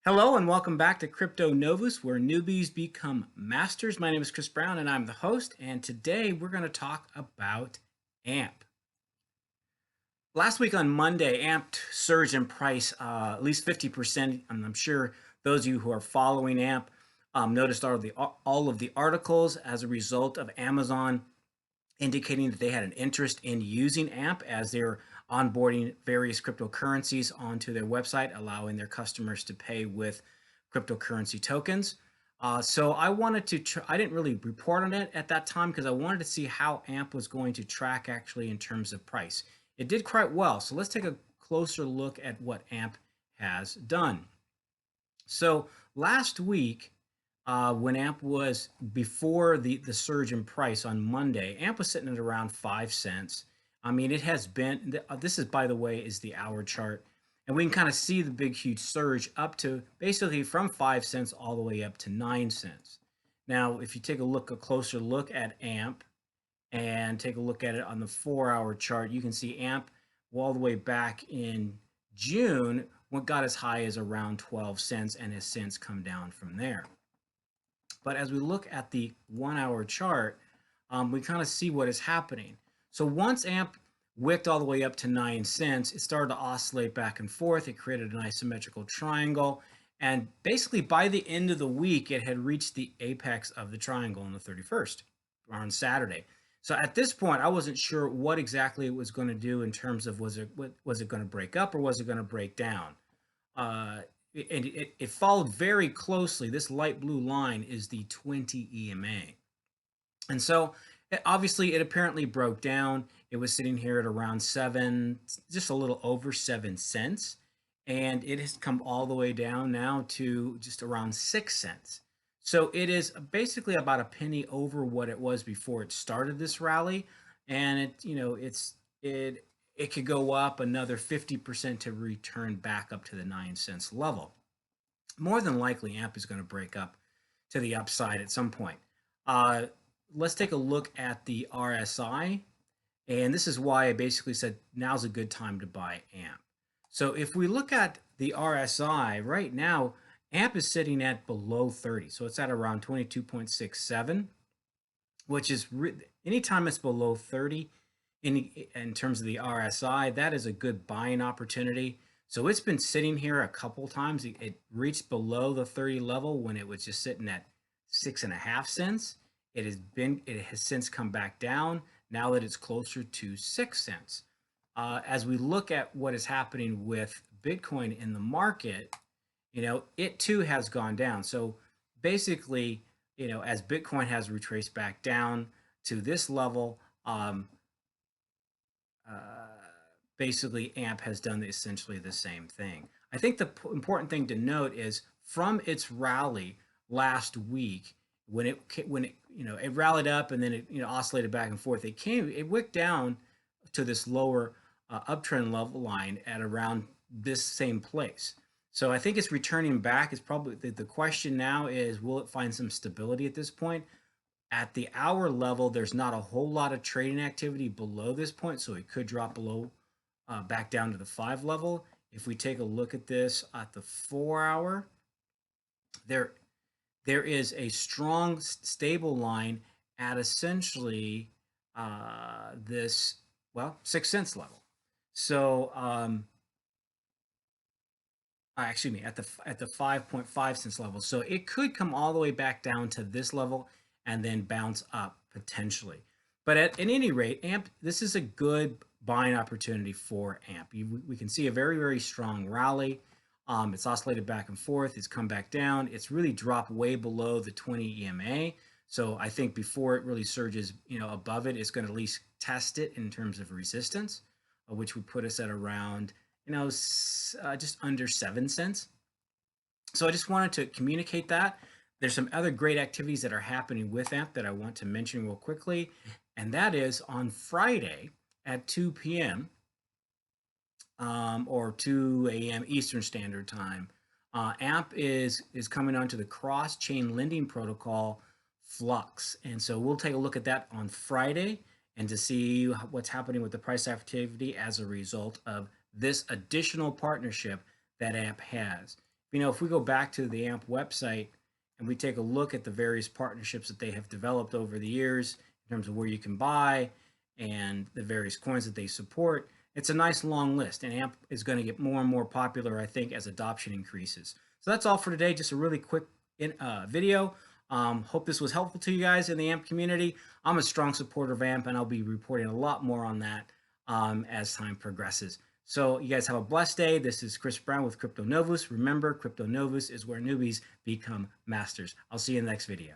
Hello and welcome back to CryptoNovus, where newbies become masters. My name is Chris Brown and I'm the host, and today we're going to talk about AMP. Last week on Monday, AMP surged in price at least 50%, and I'm sure those of you who are following AMP noticed all of the articles as a result of Amazon indicating that they had an interest in using AMP as they're onboarding various cryptocurrencies onto their website, allowing their customers to pay with cryptocurrency tokens. So I wanted to, I didn't really report on it at that time because I wanted to see how AMP was going to track actually in terms of price. It did quite well. So let's take a closer look at what AMP has done. So last week, when AMP was before the surge in price on Monday, AMP was sitting at around 5 cents. I mean, it has been, this is, by the way, is the hour chart. And we can kind of see the big, huge surge up to basically from 5 cents all the way up to 9 cents. Now, if you take a closer look at AMP and take a look at it on the 4 hour chart, you can see AMP all the way back in June, what got as high as around 12 cents and has since come down from there. But as we look at the 1 hour chart, we kind of see what is happening. So once AMP wicked all the way up to 9 cents, it started to oscillate back and forth. It created an isometrical triangle. And basically by the end of the week, it had reached the apex of the triangle on the 31st, or on Saturday. So at this point, I wasn't sure what exactly it was going to do in terms of was it going to break up or was it going to break down? It followed very closely. This light blue line is the 20 EMA. And so obviously it apparently broke down. It was sitting here at around just a little over 7 cents. And it has come all the way down now to just around 6 cents. So it is basically about a penny over what it was before it started this rally. And it could go up another 50% to return back up to the 9 cents level. More than likely, AMP is going to break up to the upside at some point. Let's take a look at the RSI. And this is why I basically said now's a good time to buy AMP. So if we look at the RSI right now, AMP is sitting at below 30. So it's at around 22.67, which is anytime it's below 30 in terms of the RSI, that is a good buying opportunity. So it's been sitting here a couple times. It reached below the 30 level when it was just sitting at 6.5 cents. It has since come back down now that it's closer to 6 cents. As we look at what is happening with Bitcoin in the market, it too has gone down. So basically, as Bitcoin has retraced back down to this level, basically AMP has done essentially the same thing. I think the important thing to note is from its rally last week, when it rallied up and then it oscillated back and forth, it wicked down to this lower uptrend level line at around this same place. So I think it's returning back. It's probably the question now is, will it find some stability at this point? At the hour level, there's not a whole lot of trading activity below this point, so it could drop below back down to the 5 level. If we take a look at this at the 4 hour, there is a strong stable line at essentially this 6 cents level. So excuse me, at the 5.5 cents level. So it could come all the way back down to this level and then bounce up potentially. But at any rate, AMP, this is a good buying opportunity for AMP. We can see a very, very strong rally. It's oscillated back and forth. It's come back down. It's really dropped way below the 20 EMA. So I think before it really surges, above it, it's going to at least test it in terms of resistance, which would put us at around, just under 7 cents. So I just wanted to communicate that. There's some other great activities that are happening with AMP that I want to mention real quickly. And that is on Friday at 2 p.m. Or 2 a.m. Eastern Standard Time. AMP is coming onto the cross-chain lending protocol Flux. And so we'll take a look at that on Friday and to see what's happening with the price activity as a result of this additional partnership that AMP has. If we go back to the AMP website and we take a look at the various partnerships that they have developed over the years in terms of where you can buy and the various coins that they support, it's a nice long list, and AMP is going to get more and more popular, I think, as adoption increases. So that's all for today. Just a really quick video. Hope this was helpful to you guys in the AMP community. I'm a strong supporter of AMP, and I'll be reporting a lot more on that as time progresses. So you guys have a blessed day. This is Chris Brown with CryptoNovus. Remember, CryptoNovus is where newbies become masters. I'll see you in the next video.